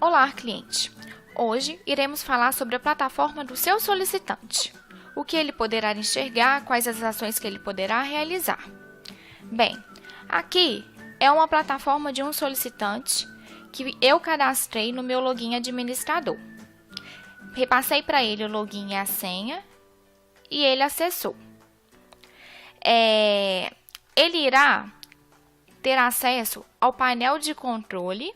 Olá, cliente! Hoje iremos falar sobre a plataforma do seu solicitante. O que ele poderá enxergar, quais as ações que ele poderá realizar. Bem, aqui é uma plataforma de um solicitante que eu cadastrei no meu login administrador. Repassei para ele o login e a senha e ele acessou. Ele irá ter acesso ao painel de controle,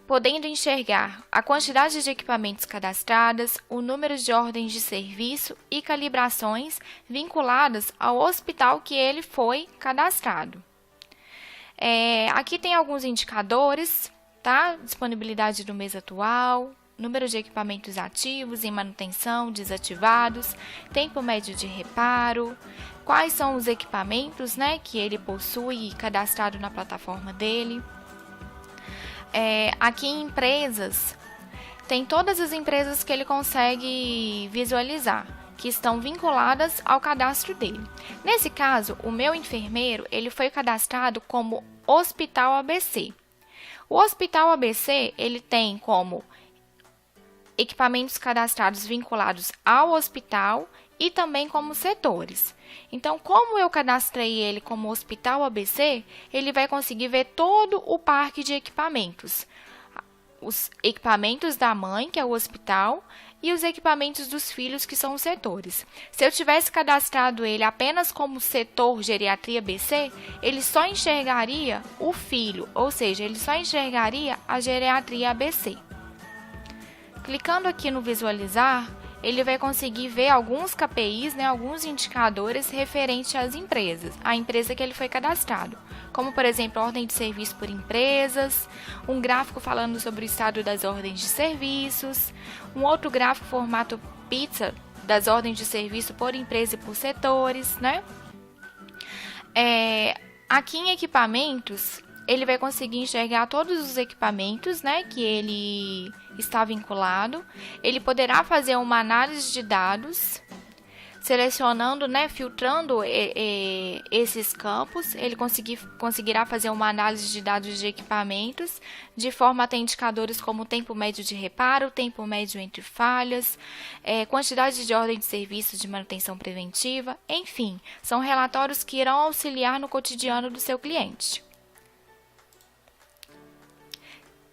podendo enxergar a quantidade de equipamentos cadastradas, o número de ordens de serviço e calibrações vinculadas ao hospital que ele foi cadastrado. Aqui tem alguns indicadores, tá? Disponibilidade do mês atual, número de equipamentos ativos em manutenção, desativados, tempo médio de reparo, quais são os equipamentos, que ele possui cadastrado na plataforma dele. Aqui em empresas, tem todas as empresas que ele consegue visualizar, que estão vinculadas ao cadastro dele. Nesse caso, o meu enfermeiro ele foi cadastrado como Hospital ABC. O Hospital ABC ele tem como equipamentos cadastrados vinculados ao hospital e também como setores. Então, como eu cadastrei ele como Hospital ABC, ele vai conseguir ver todo o parque de equipamentos. Os equipamentos da mãe, que é o hospital, e os equipamentos dos filhos, que são os setores. Se eu tivesse cadastrado ele apenas como setor Geriatria BC, ele só enxergaria o filho, ou seja, ele só enxergaria a Geriatria ABC. Clicando aqui no visualizar, ele vai conseguir ver alguns KPIs, alguns indicadores referentes às empresas, a empresa que ele foi cadastrado, como por exemplo, ordem de serviço por empresas, um gráfico falando sobre o estado das ordens de serviços, um outro gráfico formato pizza das ordens de serviço por empresa e por setores, Aqui em equipamentos, ele vai conseguir enxergar todos os equipamentos, que ele está vinculado. Ele poderá fazer uma análise de dados, selecionando, filtrando esses campos. Ele conseguirá fazer uma análise de dados de equipamentos, de forma a ter indicadores como o tempo médio de reparo, tempo médio entre falhas, quantidade de ordem de serviço de manutenção preventiva, enfim, são relatórios que irão auxiliar no cotidiano do seu cliente.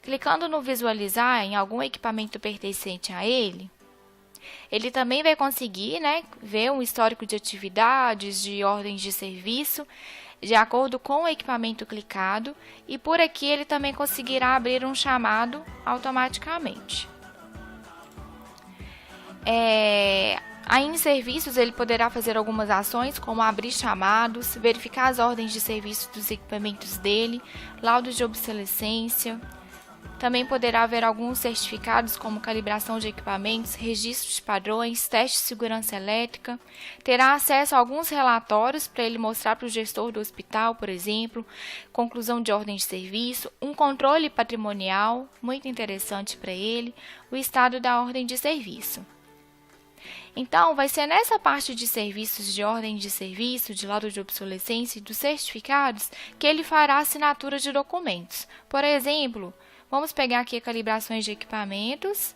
Clicando no visualizar em algum equipamento pertencente a ele, ele também vai conseguir ver um histórico de atividades, de ordens de serviço, de acordo com o equipamento clicado, e por aqui ele também conseguirá abrir um chamado automaticamente. Aí em serviços ele poderá fazer algumas ações, como abrir chamados, verificar as ordens de serviço dos equipamentos dele, laudos de obsolescência. Também poderá ver alguns certificados como calibração de equipamentos, registros de padrões, teste de segurança elétrica. Terá acesso a alguns relatórios para ele mostrar para o gestor do hospital, por exemplo, conclusão de ordem de serviço, um controle patrimonial, muito interessante para ele, o estado da ordem de serviço. Então, vai ser nessa parte de serviços de ordem de serviço, de laudo de obsolescência e dos certificados que ele fará assinatura de documentos. Por exemplo, vamos pegar aqui calibrações de equipamentos.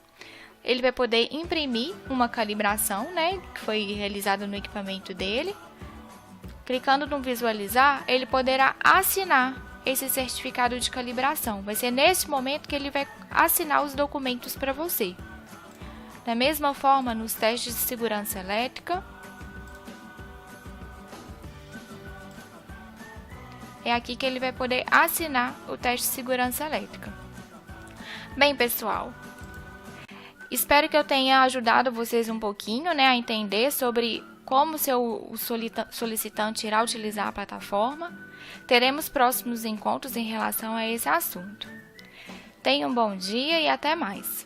Ele vai poder imprimir uma calibração, que foi realizada no equipamento dele. Clicando no visualizar, ele poderá assinar esse certificado de calibração. Vai ser nesse momento que ele vai assinar os documentos para você. Da mesma forma, nos testes de segurança elétrica, é aqui que ele vai poder assinar o teste de segurança elétrica. Bem, pessoal, espero que eu tenha ajudado vocês um pouquinho, a entender sobre como o solicitante irá utilizar a plataforma. Teremos próximos encontros em relação a esse assunto. Tenham um bom dia e até mais!